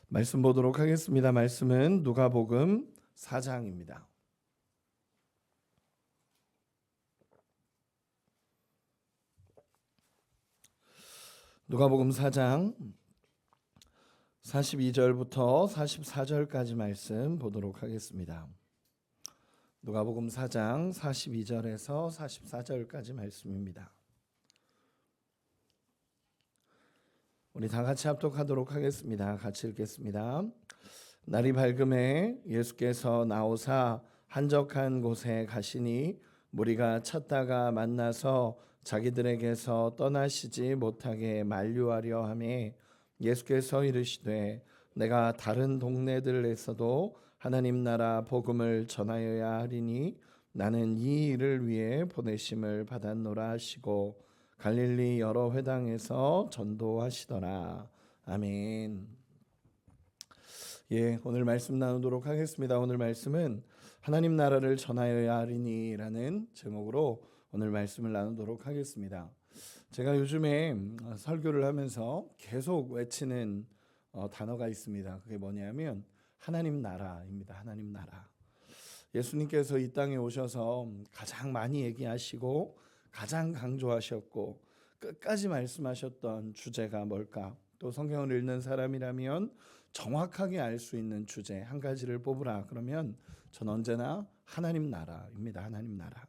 말씀 보도록 하겠습니다. 말씀은 누가복음 4장입니다. 누가복음 4장 42절부터 44절까지 말씀 보도록 하겠습니다. 누가복음 4장 42절에서 44절까지 말씀입니다. 우리 다 같이 합독하도록 하겠습니다. 같이 읽겠습니다. 날이 밝음에 예수께서 나오사 한적한 곳에 가시니 무리가 찾다가 만나서 자기들에게서 떠나시지 못하게 만류하려 하매 예수께서 이르시되 내가 다른 동네들에서도 하나님 나라 복음을 전하여야 하리니 나는 이 일을 위해 보내심을 받았노라 하시고 갈릴리 여러 회당에서 전도하시더라. 아멘. 오늘 말씀 나누도록 하겠습니다. 오늘 말씀은 하나님 나라를 전하여야 하리니라는 제목으로 오늘 말씀을 나누도록 하겠습니다. 제가 요즘에 설교를 하면서 계속 외치는 단어가 있습니다. 그게 뭐냐면 하나님 나라입니다. 하나님 나라. 예수님께서 이 땅에 오셔서 가장 많이 얘기하시고 가장 강조하셨고 끝까지 말씀하셨던 주제가 뭘까? 또 성경을 읽는 사람이라면 정확하게 알 수 있는 주제 한 가지를 뽑으라 그러면 전 언제나 하나님 나라입니다. 하나님 나라.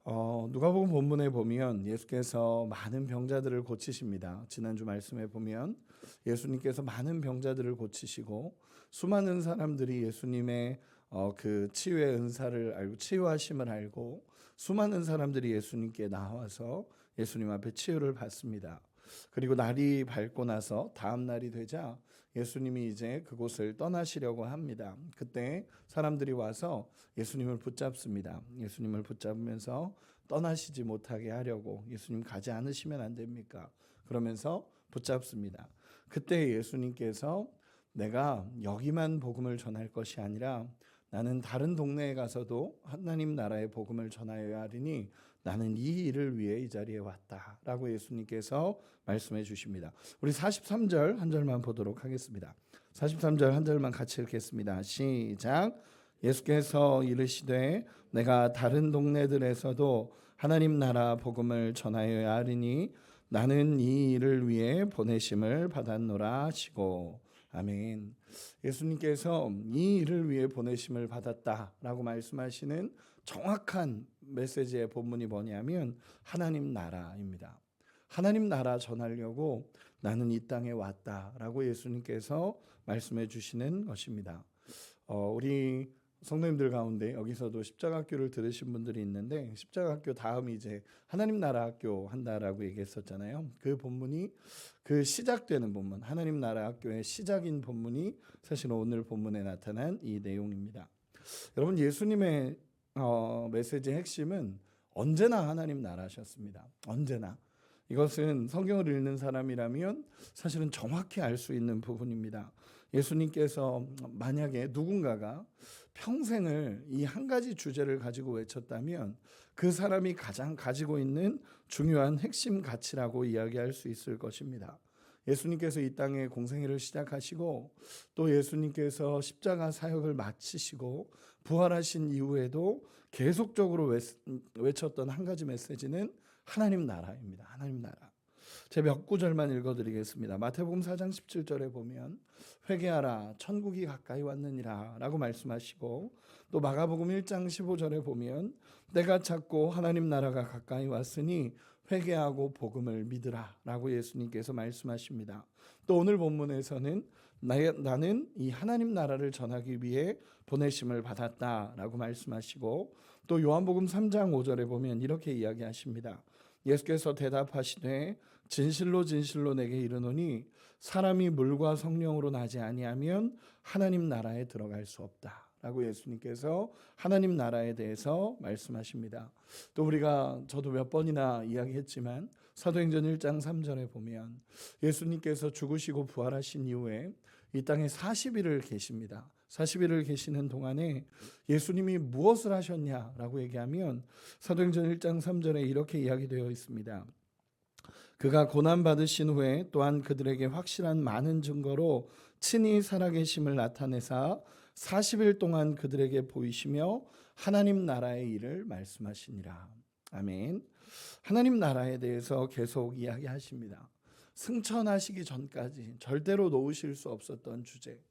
누가복음 본문에 보면 예수께서 많은 병자들을 고치십니다. 지난주 말씀에 보면 예수님께서 많은 병자들을 고치시고 수많은 사람들이 예수님의 그 치유의 은사를 알고 치유하심을 알고 수많은 사람들이 예수님께 나와서 예수님 앞에 치유를 받습니다. 그리고 날이 밝고 나서 다음 날이 되자 예수님이 이제 그곳을 떠나시려고 합니다. 그때 사람들이 와서 예수님을 붙잡습니다. 예수님을 붙잡으면서 떠나시지 못하게 하려고 예수님 가지 않으시면 안 됩니까? 그러면서 붙잡습니다. 그때 예수님께서 내가 여기만 복음을 전할 것이 아니라 나는 다른 동네에 가서도 하나님 나라의 복음을 전하여야 하리니 나는 이 일을 위해 이 자리에 왔다라고 예수님께서 말씀해 주십니다. 우리 43절 한 절만 보도록 하겠습니다. 43절 한 절만 같이 읽겠습니다. 시작. 예수께서 이르시되 내가 다른 동네들에서도 하나님 나라 복음을 전하여야 하리니 나는 이 일을 위해 보내심을 받았노라 하시고 아멘. 예수님께서 이 일을 위해 보내심을 받았다라고 말씀하시는 정확한 메시지의 본문이 뭐냐면 하나님 나라입니다. 하나님 나라 전하려고 나는 이 땅에 왔다라고 예수님께서 말씀해 주시는 것입니다. 우리 성도님들 가운데 여기서도 십자가학교를 들으신 분들이 있는데 십자가학교 다음이 이제 하나님 나라 학교 한다라고 얘기했었잖아요. 그 본문이 그 시작되는 본문 하나님 나라 학교의 시작인 본문이 사실 오늘 본문에 나타난 이 내용입니다. 여러분 예수님의 메시지의 핵심은 언제나 하나님 나라셨습니다. 언제나. 이것은 성경을 읽는 사람이라면 사실은 정확히 알 수 있는 부분입니다. 예수님께서 만약에 누군가가 평생을 이 한 가지 주제를 가지고 외쳤다면 그 사람이 가장 가지고 있는 중요한 핵심 가치라고 이야기할 수 있을 것입니다. 예수님께서 이 땅에 공생애를 시작하시고 또 예수님께서 십자가 사역을 마치시고 부활하신 이후에도 계속적으로 외쳤던 한 가지 메시지는 하나님 나라입니다. 하나님 나라. 제 몇 구절만 읽어드리겠습니다. 마태복음 4장 17절에 보면 회개하라 천국이 가까이 왔느니라 라고 말씀하시고 또 마가복음 1장 15절에 보면 때가 찼고 하나님 나라가 가까이 왔으니 회개하고 복음을 믿으라 라고 예수님께서 말씀하십니다. 또 오늘 본문에서는 나는 이 하나님 나라를 전하기 위해 보내심을 받았다라고 말씀하시고 또 요한복음 3장 5절에 보면 이렇게 이야기하십니다. 예수께서 대답하시되 진실로 진실로 내게 이르노니 사람이 물과 성령으로 나지 아니하면 하나님 나라에 들어갈 수 없다 라고 예수님께서 하나님 나라에 대해서 말씀하십니다. 또 우리가 저도 몇 번이나 이야기했지만 사도행전 1장 3절에 보면 예수님께서 죽으시고 부활하신 이후에 이 땅에 40일을 계십니다. 40일을 계시는 동안에 예수님이 무엇을 하셨냐라고 얘기하면 사도행전 1장 3절에 이렇게 이야기되어 있습니다. 그가 고난받으신 후에 또한 그들에게 확실한 많은 증거로 친히 살아계심을 나타내사 40일 동안 그들에게 보이시며 하나님 나라의 일을 말씀하시니라. 아멘. 하나님 나라에 대해서 계속 이야기하십니다. 승천하시기 전까지 절대로 놓으실 수 없었던 주제,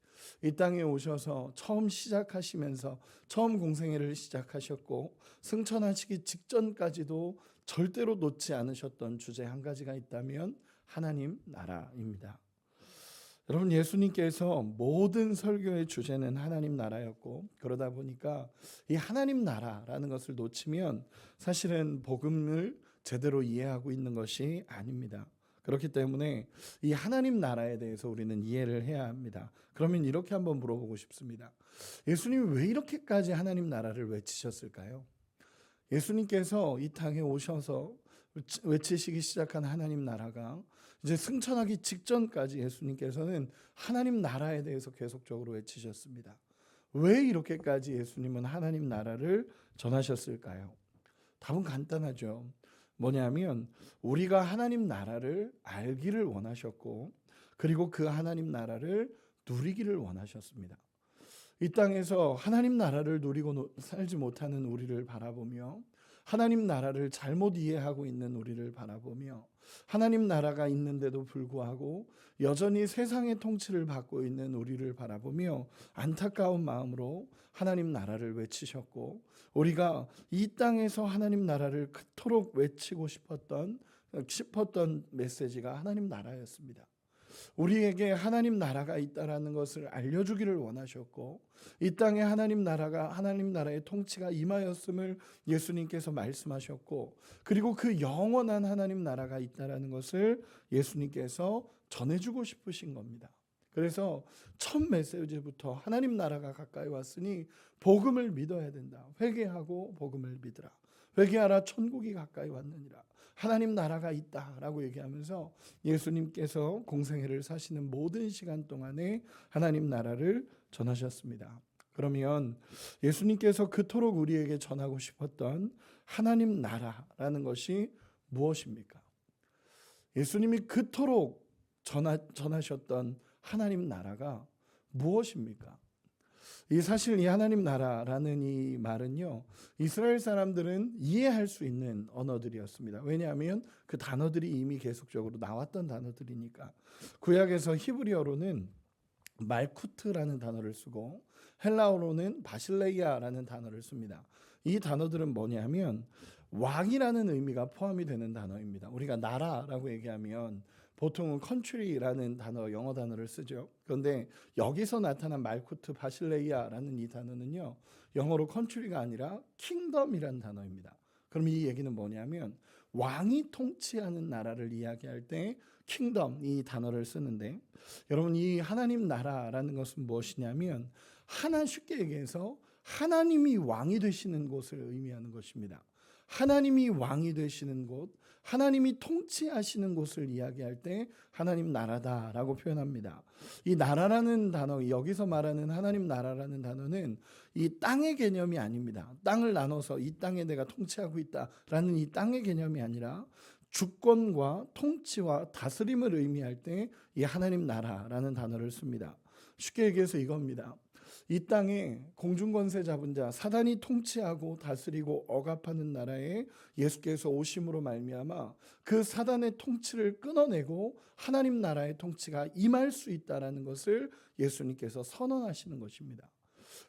이 땅에 오셔서 처음 시작하시면서 처음 공생애를 시작하셨고 승천하시기 직전까지도 절대로 놓지 않으셨던 주제 한 가지가 있다면 하나님 나라입니다. 여러분, 예수님께서 모든 설교의 주제는 하나님 나라였고, 그러다 보니까 이 하나님 나라라는 것을 놓치면 사실은 복음을 제대로 이해하고 있는 것이 아닙니다. 그렇기 때문에 이 하나님 나라에 대해서 우리는 이해를 해야 합니다. 그러면 이렇게 한번 물어보고 싶습니다. 예수님이 왜 이렇게까지 하나님 나라를 외치셨을까요? 예수님께서 이 땅에 오셔서 외치시기 시작한 하나님 나라가 이제 승천하기 직전까지 예수님께서는 하나님 나라에 대해서 계속적으로 외치셨습니다. 왜 이렇게까지 예수님은 하나님 나라를 전하셨을까요? 답은 간단하죠. 뭐냐면 우리가 하나님 나라를 알기를 원하셨고, 그리고 그 하나님 나라를 누리기를 원하셨습니다. 이 땅에서 하나님 나라를 누리고 살지 못하는 우리를 바라보며, 하나님 나라를 잘못 이해하고 있는 우리를 바라보며, 하나님 나라가 있는데도 불구하고 여전히 세상의 통치를 받고 있는 우리를 바라보며 안타까운 마음으로 하나님 나라를 외치셨고, 우리가 이 땅에서 하나님 나라를 그토록 외치고 싶었던 메시지가 하나님 나라였습니다. 우리에게 하나님 나라가 있다라는 것을 알려주기를 원하셨고, 이 땅에 하나님 나라의 통치가 임하였음을 예수님께서 말씀하셨고, 그리고 그 영원한 하나님 나라가 있다라는 것을 예수님께서 전해주고 싶으신 겁니다. 그래서 첫 메시지부터 하나님 나라가 가까이 왔으니 복음을 믿어야 된다. 회개하고 복음을 믿으라. 회개하라, 천국이 가까이 왔느니라. 하나님 나라가 있다라고 얘기하면서 예수님께서 공생애를 사시는 모든 시간 동안에 하나님 나라를 전하셨습니다. 그러면 예수님께서 그토록 우리에게 전하고 싶었던 하나님 나라라는 것이 무엇입니까? 예수님이 그토록 전하셨던 하나님 나라가 무엇입니까? 사실 이 하나님 나라라는 이 말은요, 이스라엘 사람들은 이해할 수 있는 언어들이었습니다. 왜냐하면 그 단어들이 이미 계속적으로 나왔던 단어들이니까. 구약에서 히브리어로는 말쿠트라는 단어를 쓰고 헬라어로는 바실레이아라는 단어를 씁니다. 이 단어들은 뭐냐면 왕이라는 의미가 포함이 되는 단어입니다. 우리가 나라라고 얘기하면 보통은 country라는 단어, 영어 단어를 쓰죠. 그런데 여기서 나타난 말쿠트 바실레이아라는 이 단어는요, 영어로 country가 아니라 kingdom이라는 단어입니다. 그럼 이 얘기는 뭐냐면 왕이 통치하는 나라를 이야기할 때 kingdom, 이 단어를 쓰는데, 여러분, 이 하나님 나라라는 것은 무엇이냐면 쉽게 얘기해서 하나님이 왕이 되시는 곳을 의미하는 것입니다. 하나님이 왕이 되시는 곳, 하나님이 통치하시는 곳을 이야기할 때 하나님 나라다라고 표현합니다. 이 나라라는 단어, 여기서 말하는 하나님 나라라는 단어는 이 땅의 개념이 아닙니다. 땅을 나눠서 이 땅에 내가 통치하고 있다라는 이 땅의 개념이 아니라 주권과 통치와 다스림을 의미할 때 이 하나님 나라라는 단어를 씁니다. 쉽게 얘기해서 이겁니다. 이 땅에 공중권세 잡은 자, 사단이 통치하고 다스리고 억압하는 나라에 예수께서 오심으로 말미암아 그 사단의 통치를 끊어내고 하나님 나라의 통치가 임할 수 있다라는 것을 예수님께서 선언하시는 것입니다.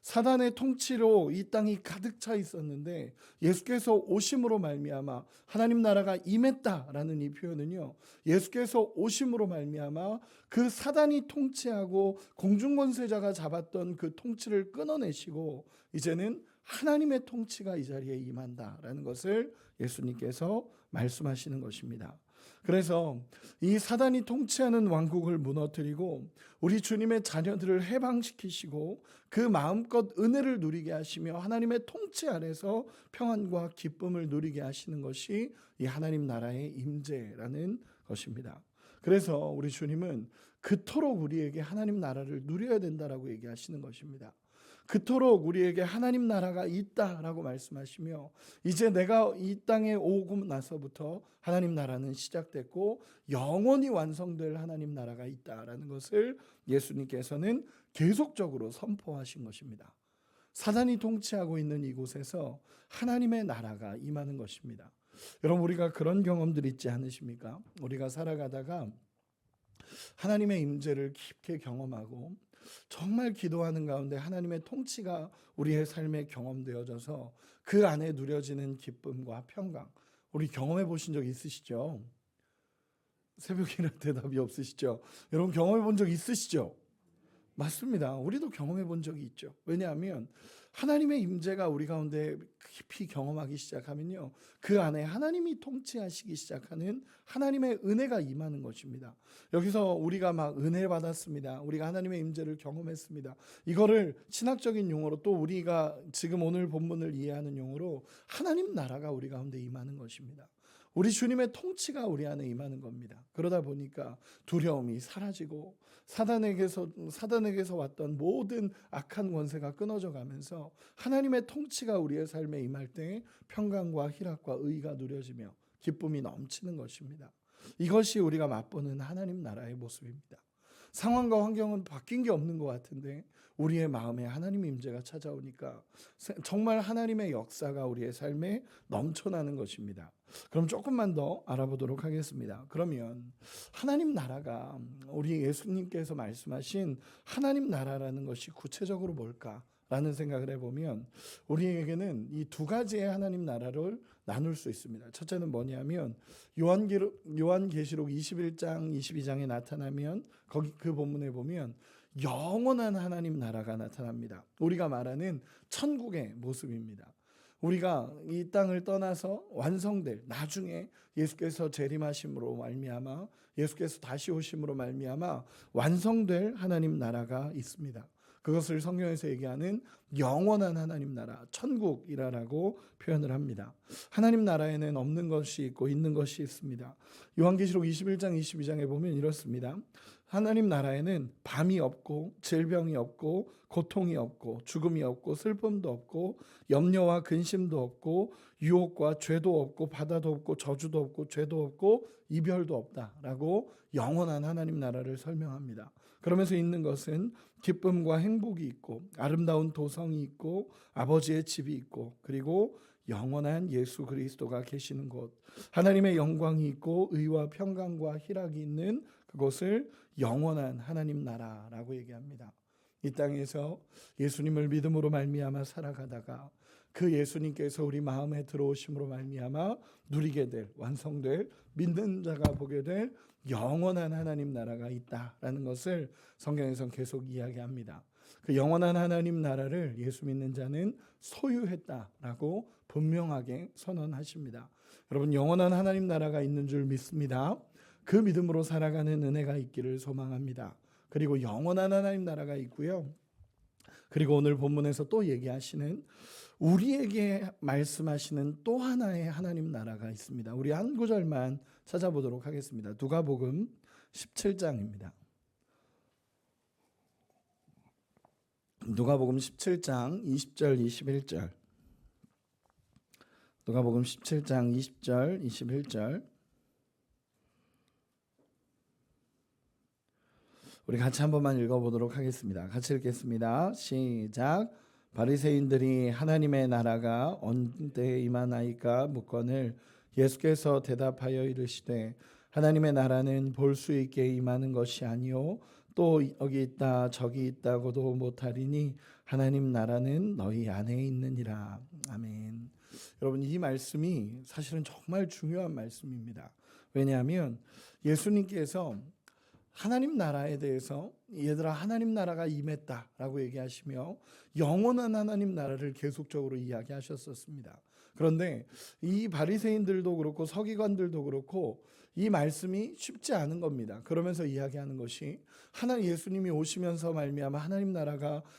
사단의 통치로 이 땅이 가득 차 있었는데 예수께서 오심으로 말미암아 하나님 나라가 임했다라는 이 표현은요, 예수께서 오심으로 말미암아 그 사단이 통치하고 공중권세자가 잡았던 그 통치를 끊어내시고 이제는 하나님의 통치가 이 자리에 임한다라는 것을 예수님께서 말씀하시는 것입니다. 그래서 이 사단이 통치하는 왕국을 무너뜨리고 우리 주님의 자녀들을 해방시키시고 그 마음껏 은혜를 누리게 하시며 하나님의 통치 아래서 평안과 기쁨을 누리게 하시는 것이 이 하나님 나라의 임재라는 것입니다. 그래서 우리 주님은 그토록 우리에게 하나님 나라를 누려야 된다라고 얘기하시는 것입니다. 그토록 우리에게 하나님 나라가 있다라고 말씀하시며 이제 내가 이 땅에 오고 나서부터 하나님 나라는 시작됐고 영원히 완성될 하나님 나라가 있다라는 것을 예수님께서는 계속적으로 선포하신 것입니다. 사단이 통치하고 있는 이곳에서 하나님의 나라가 임하는 것입니다. 여러분, 우리가 그런 경험들 있지 않으십니까? 우리가 살아가다가 하나님의 임재를 깊게 경험하고 정말 기도하는 가운데 하나님의 통치가 우리의 삶에 경험되어져서 그 안에 누려지는 기쁨과 평강, 우리 경험해 보신 적 있으시죠? 새벽이라 대답이 없으시죠? 여러분, 경험해 본 적 있으시죠? 맞습니다. 우리도 경험해 본 적이 있죠. 왜냐하면 하나님의 임재가 우리 가운데 깊이 경험하기 시작하면요, 그 안에 하나님이 통치하시기 시작하는 하나님의 은혜가 임하는 것입니다. 여기서 우리가 막 은혜 받았습니다, 우리가 하나님의 임재를 경험했습니다, 이거를 신학적인 용어로, 또 우리가 지금 오늘 본문을 이해하는 용어로 하나님 나라가 우리 가운데 임하는 것입니다. 우리 주님의 통치가 우리 안에 임하는 겁니다. 그러다 보니까 두려움이 사라지고 사단에게서 왔던 모든 악한 권세가 끊어져 가면서 하나님의 통치가 우리의 삶에 임할 때 평강과 희락과 의가 누려지며 기쁨이 넘치는 것입니다. 이것이 우리가 맛보는 하나님 나라의 모습입니다. 상황과 환경은 바뀐 게 없는 것 같은데 우리의 마음에 하나님의 임재가 찾아오니까 정말 하나님의 역사가 우리의 삶에 넘쳐나는 것입니다. 그럼 조금만 더 알아보도록 하겠습니다. 그러면 하나님 나라가, 우리 예수님께서 말씀하신 하나님 나라라는 것이 구체적으로 뭘까라는 생각을 해보면 우리에게는 이 두 가지의 하나님 나라를 나눌 수 있습니다. 첫째는 뭐냐면 요한계시록 21장 22장에 나타나면 거기 그 본문에 보면 영원한 하나님 나라가 나타납니다. 우리가 말하는 천국의 모습입니다. 우리가 이 땅을 떠나서 완성될, 나중에 예수께서 재림하심으로 말미암아, 예수께서 다시 오심으로 말미암아 완성될 하나님 나라가 있습니다. 그것을 성경에서 얘기하는 영원한 하나님 나라, 천국이라고 표현을 합니다. 하나님 나라에는 없는 것이 있고 있는 것이 있습니다. 요한계시록 21장 22장에 보면 이렇습니다. 하나님 나라에는 밤이 없고 질병이 없고 고통이 없고 죽음이 없고 슬픔도 없고 염려와 근심도 없고 유혹과 죄도 없고 바다도 없고 저주도 없고 죄도 없고 이별도 없다라고 영원한 하나님 나라를 설명합니다. 그러면서 있는 것은 기쁨과 행복이 있고 아름다운 도성이 있고 아버지의 집이 있고 그리고 영원한 예수 그리스도가 계시는 곳, 하나님의 영광이 있고 의와 평강과 희락이 있는 그곳을 영원한 하나님 나라라고 얘기합니다. 이 땅에서 예수님을 믿음으로 말미암아 살아가다가 그 예수님께서 우리 마음에 들어오심으로 말미암아 누리게 될, 완성될, 믿는 자가 보게 될 영원한 하나님 나라가 있다라는 것을 성경에서는 계속 이야기합니다. 그 영원한 하나님 나라를 예수 믿는 자는 소유했다라고 분명하게 선언하십니다. 여러분, 영원한 하나님 나라가 있는 줄 믿습니다. 그 믿음으로 살아가는 은혜가 있기를 소망합니다. 그리고 영원한 하나님 나라가 있고요. 그리고 오늘 본문에서 또 얘기하시는, 우리에게 말씀하시는 또 하나의 하나님 나라가 있습니다. 우리 한 구절만 찾아보도록 하겠습니다. 누가복음 17장입니다. 누가복음 17장 20절 21절. 누가복음 17장 20절 21절. 우리 같이 한 번만 읽어보도록 하겠습니다. 같이 읽겠습니다. 시작. 바리새인들이 하나님의 나라가 언제 임하나이까 묻거늘 예수께서 대답하여 이르시되 하나님의 나라는 볼 수 있게 임하는 것이 아니요 또 여기 있다 저기 있다고도 못하리니 하나님 나라는 너희 안에 있느니라. 아멘. 여러분, 이 말씀이 사실은 정말 중요한 말씀입니다. 왜냐하면 예수님께서 하나님 나라에 대해서 얘들아 하나님 나라가 임했다라고 얘기하시며 영원한 하나님 나라를 계속적으로 이야기하셨었습니다. 그런데 이 바리새인들도 그렇고 서기관들도 그렇고 이 말씀이 쉽지 않은 겁니다. 그러면서 이야기하는 것이 예수님이 오시면서 말미암아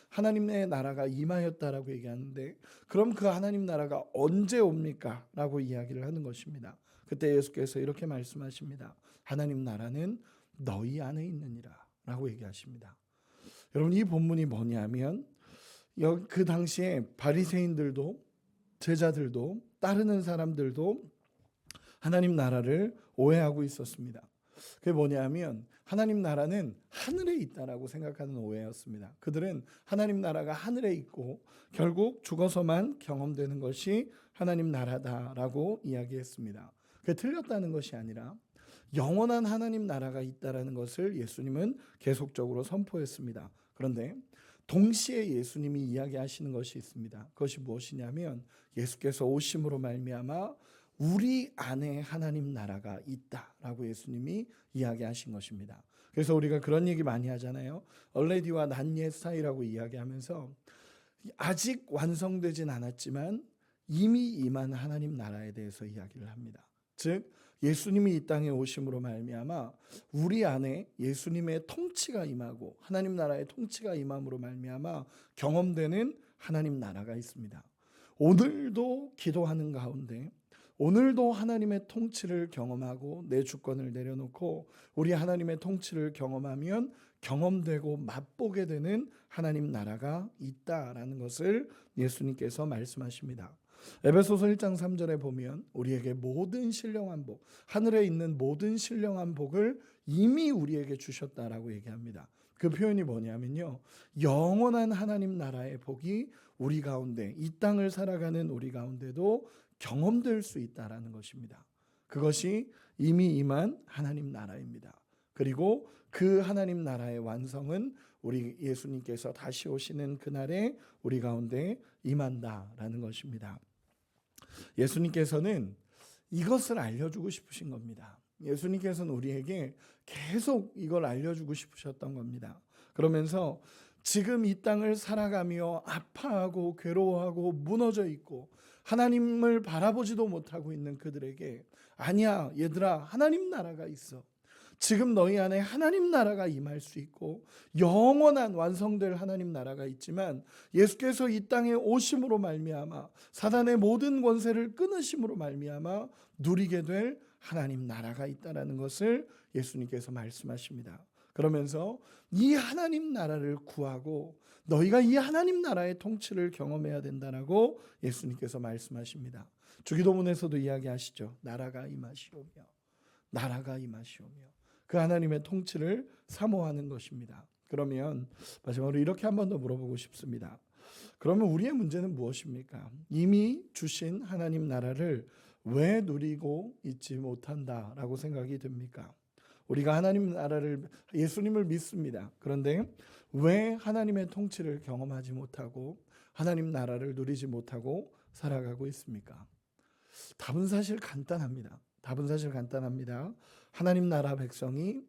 하나님의 나라가 임하였다라고 얘기하는데, 그럼 그 하나님 나라가 언제 옵니까? 라고 이야기를 하는 것입니다. 그때 예수께서 이렇게 말씀하십니다. 하나님 나라는 너희 안에 있느니라 라고 얘기하십니다. 여러분, 이 본문이 뭐냐면 그 당시에 바리새인들도 제자들도 따르는 사람들도 하나님 나라를 오해하고 있었습니다. 그게 뭐냐면 하나님 나라는 하늘에 있다라고 생각하는 오해였습니다. 그들은 하나님 나라가 하늘에 있고 결국 죽어서만 경험되는 것이 하나님 나라다라고 이야기했습니다. 그게 틀렸다는 것이 아니라 영원한 하나님 나라가 있다라는 것을 예수님은 계속적으로 선포했습니다. 그런데 동시에 예수님이 이야기하시는 것이 있습니다. 그것이 무엇이냐면 예수께서 오심으로 말미암아 우리 안에 하나님 나라가 있다라고 예수님이 이야기하신 것입니다. 그래서 우리가 그런 얘기 많이 하잖아요. already와 not yet 사이라고 이야기하면서 아직 완성되진 않았지만 이미 임한 하나님 나라에 대해서 이야기를 합니다. 즉 예수님이 이 땅에 오심으로 말미암아 우리 안에 예수님의 통치가 임하고 하나님 나라의 통치가 임함으로 말미암아 경험되는 하나님 나라가 있습니다. 오늘도 기도하는 가운데 오늘도 하나님의 통치를 경험하고 내 주권을 내려놓고 우리 하나님의 통치를 경험하면 경험되고 맛보게 되는 하나님 나라가 있다라는 것을 예수님께서 말씀하십니다. 에베소서 1장 3절에 보면 우리에게 모든 신령한 복, 하늘에 있는 모든 신령한 복을 이미 우리에게 주셨다라고 얘기합니다. 그 표현이 뭐냐면요, 영원한 하나님 나라의 복이 우리 가운데, 이 땅을 살아가는 우리 가운데도 경험될 수 있다라는 것입니다. 그것이 이미 임한 하나님 나라입니다. 그리고 그 하나님 나라의 완성은 우리 예수님께서 다시 오시는 그날에 우리 가운데 임한다라는 것입니다. 예수님께서는 이것을 알려주고 싶으신 겁니다. 예수님께서는 우리에게 계속 이걸 알려주고 싶으셨던 겁니다. 그러면서 지금 이 땅을 살아가며 아파하고 괴로워하고 무너져 있고 하나님을 바라보지도 못하고 있는 그들에게, 아니야 얘들아, 하나님 나라가 있어. 지금 너희 안에 하나님 나라가 임할 수 있고 영원한 완성될 하나님 나라가 있지만 예수께서 이 땅에 오심으로 말미암아 사단의 모든 권세를 끊으심으로 말미암아 누리게 될 하나님 나라가 있다라는 것을 예수님께서 말씀하십니다. 그러면서 이 하나님 나라를 구하고 너희가 이 하나님 나라의 통치를 경험해야 된다라고 예수님께서 말씀하십니다. 주기도문에서도 이야기하시죠. 나라가 임하시오며 나라가 임하시오며 그 하나님의 통치를 사모하는 것입니다. 그러면 마지막으로 이렇게 한 번 더 물어보고 싶습니다. 그러면 우리의 문제는 무엇입니까? 이미 주신 하나님 나라를 왜 누리고 있지 못한다라고 생각이 듭니까? 우리가 하나님 나라를, 예수님을 믿습니다. 그런데 왜 하나님의 통치를 경험하지 못하고 하나님 나라를 누리지 못하고 살아가고 있습니까? 답은 사실 간단합니다. 하나님 나라 백성이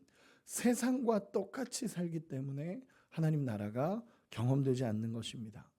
세상과 똑같이 살기 때문에 하나님 나라가 경험되지 않는 것입니다.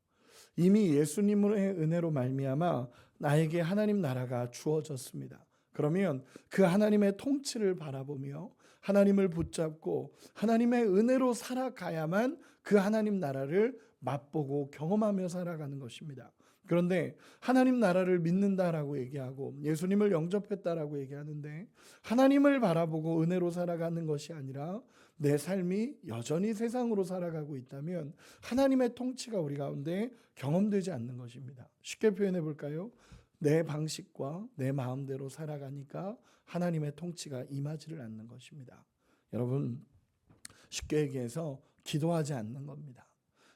이미 예수님의 은혜로 말미암아 나에게 하나님 나라가 주어졌습니다. 그러면 그 하나님의 통치를 바라보며 하나님을 붙잡고 하나님의 은혜로 살아가야만 그 하나님 나라를 맛보고 경험하며 살아가는 것입니다. 그런데 하나님 나라를 믿는다라고 얘기하고 예수님을 영접했다라고 얘기하는데 하나님을 바라보고 은혜로 살아가는 것이 아니라 내 삶이 여전히 세상으로 살아가고 있다면 하나님의 통치가 우리 가운데 경험되지 않는 것입니다. 쉽게 표현해 볼까요? 내 방식과 내 마음대로 살아가니까 하나님의 통치가 임하지를 않는 것입니다. 여러분, 쉽게 얘기해서 기도하지 않는 겁니다.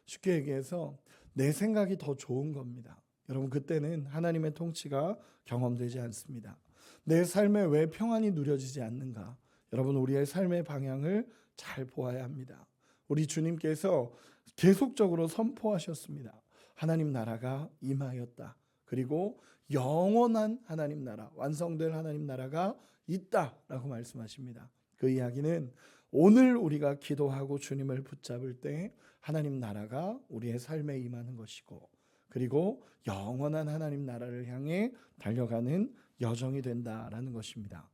쉽게 얘기해서 내 생각이 더 좋은 겁니다. 여러분, 그때는 하나님의 통치가 경험되지 않습니다. 내 삶에 왜 평안이 누려지지 않는가? 여러분, 우리의 삶의 방향을 잘 보아야 합니다. 우리 주님께서 계속적으로 선포하셨습니다. 하나님 나라가 임하였다. 그리고 영원한 하나님 나라, 완성될 하나님 나라가 있다라고 말씀하십니다. 그 이야기는 오늘 우리가 기도하고 주님을 붙잡을 때 하나님 나라가 우리의 삶에 임하는 것이고, 그리고 영원한 하나님 나라를 향해 달려가는 여정이 된다라는 것입니다.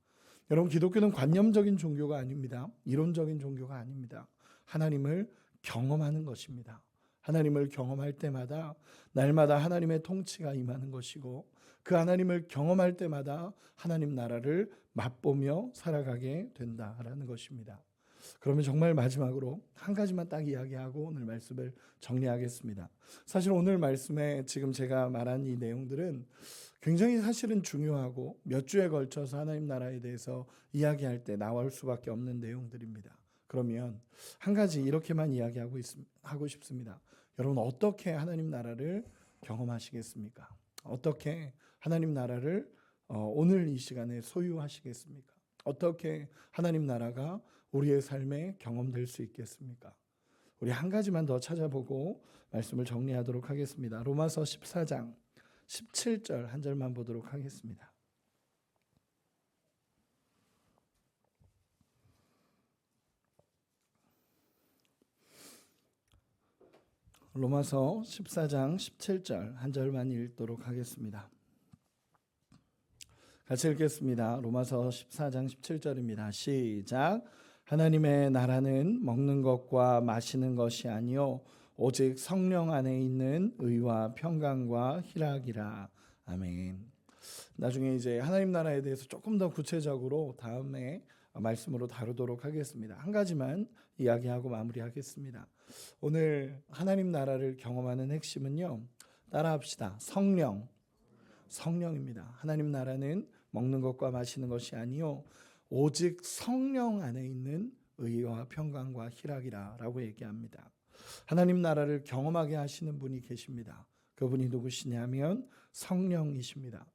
여러분, 기독교는 관념적인 종교가 아닙니다. 이론적인 종교가 아닙니다. 하나님을 경험하는 것입니다. 하나님을 경험할 때마다 날마다 하나님의 통치가 임하는 것이고, 그 하나님을 경험할 때마다 하나님 나라를 맛보며 살아가게 된다라는 것입니다. 그러면 정말 마지막으로 한 가지만 딱 이야기하고 오늘 말씀을 정리하겠습니다. 사실 오늘 말씀에 지금 제가 말한 이 내용들은 굉장히 사실은 중요하고 몇 주에 걸쳐서 하나님 나라에 대해서 이야기할 때 나올 수밖에 없는 내용들입니다. 그러면 한 가지 이렇게만 하고 싶습니다. 여러분, 어떻게 하나님 나라를 경험하시겠습니까? 어떻게 하나님 나라를 오늘 이 시간에 소유하시겠습니까? 어떻게 하나님 나라가 우리의 삶에 경험될 수 있겠습니까? 우리 한 가지만 더 찾아보고 말씀을 정리하도록 하겠습니다. 로마서 14장 17절 한 절만 보도록 하겠습니다. 로마서 14장 17절 한 절만 읽도록 하겠습니다. 같이 읽겠습니다. 로마서 14장 17절입니다. 시작. 하나님의 나라는 먹는 것과 마시는 것이 아니요 오직 성령 안에 있는 의와 평강과 희락이라. 아멘. 나중에 이제 하나님 나라에 대해서 조금 더 구체적으로 다음에 말씀으로 다루도록 하겠습니다. 한 가지만 이야기하고 마무리하겠습니다. 오늘 하나님 나라를 경험하는 핵심은요, 따라합시다. 성령입니다. 하나님 나라는 먹는 것과 마시는 것이 아니요 오직 성령 안에 있는 의와 평강과 희락이라라고 얘기합니다. 하나님 나라를 경험하게 하시는 분이 계십니다. 그분이 누구시냐면 성령이십니다.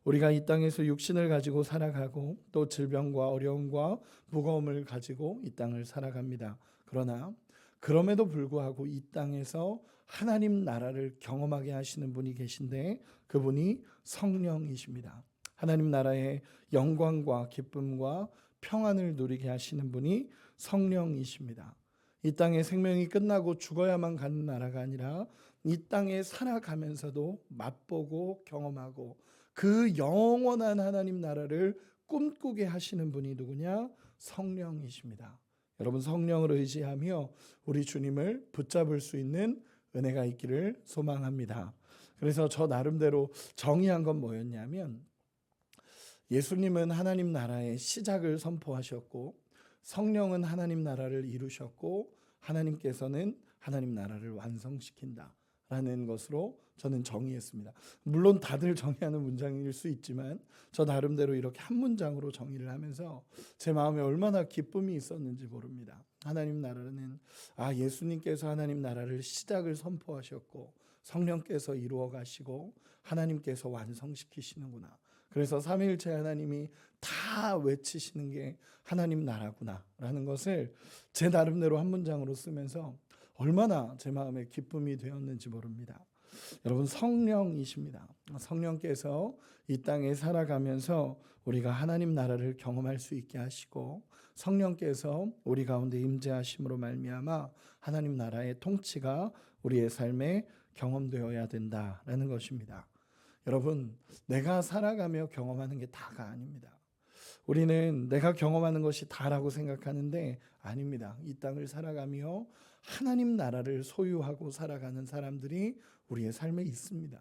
우리가 이 땅에서 육신을 가지고 살아가고 또 질병과 어려움과 무거움을 가지고 이 땅을 살아갑니다. 그러나 그럼에도 불구하고 이 땅에서 하나님 나라를 경험하게 하시는 분이 계신데 그분이 성령이십니다. 하나님 나라의 영광과 기쁨과 평안을 누리게 하시는 분이 성령이십니다. 이 땅의 생명이 끝나고 죽어야만 가는 나라가 아니라 이 땅에 살아가면서도 맛보고 경험하고 그 영원한 하나님 나라를 꿈꾸게 하시는 분이 누구냐? 성령이십니다. 여러분, 성령을 의지하며 우리 주님을 붙잡을 수 있는 은혜가 있기를 소망합니다. 그래서 저 나름대로 정의한 건 뭐였냐면, 예수님은 하나님 나라의 시작을 선포하셨고 성령은 하나님 나라를 이루셨고 하나님께서는 하나님 나라를 완성시킨다 라는 것으로 저는 정의했습니다. 물론 다들 정의하는 문장일 수 있지만 저 나름대로 이렇게 한 문장으로 정의를 하면서 제 마음에 얼마나 기쁨이 있었는지 모릅니다. 하나님 나라는 예수님께서 하나님 나라를 시작을 선포하셨고 성령께서 이루어 가시고 하나님께서 완성시키시는구나. 그래서 삼위일체 하나님이 다 외치시는 게 하나님 나라구나 라는 것을 제 나름대로 한 문장으로 쓰면서 얼마나 제 마음에 기쁨이 되었는지 모릅니다. 여러분, 성령이십니다. 성령께서 이 땅에 살아가면서 우리가 하나님 나라를 경험할 수 있게 하시고 성령께서 우리 가운데 임재하심으로 말미암아 하나님 나라의 통치가 우리의 삶에 경험되어야 된다라는 것입니다. 여러분, 내가 살아가며 경험하는 게 다가 아닙니다. 우리는 내가 경험하는 것이 다라고 생각하는데 아닙니다. 이 땅을 살아가며 하나님 나라를 소유하고 살아가는 사람들이 우리의 삶에 있습니다.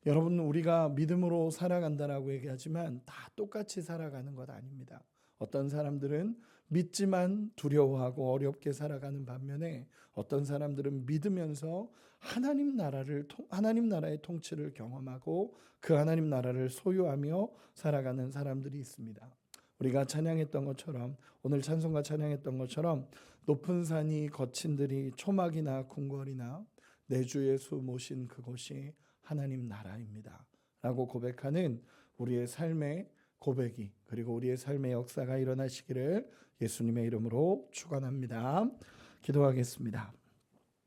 여러분, 우리가 믿음으로 살아간다라고 얘기하지만 다 똑같이 살아가는 것 아닙니다. 어떤 사람들은 믿지만 두려워하고 어렵게 살아가는 반면에 어떤 사람들은 믿으면서 하나님 나라의 통치를 경험하고 그 하나님 나라를 소유하며 살아가는 사람들이 있습니다. 우리가 찬양했던 것처럼, 오늘 찬송가 찬양했던 것처럼 높은 산이 거친 들이 초막이나 궁궐이나 내 주 예수 모신 그곳이 하나님 나라입니다 라고 고백하는 우리의 삶의 고백이, 그리고 우리의 삶의 역사가 일어나시기를 예수님의 이름으로 축원합니다. 기도하겠습니다.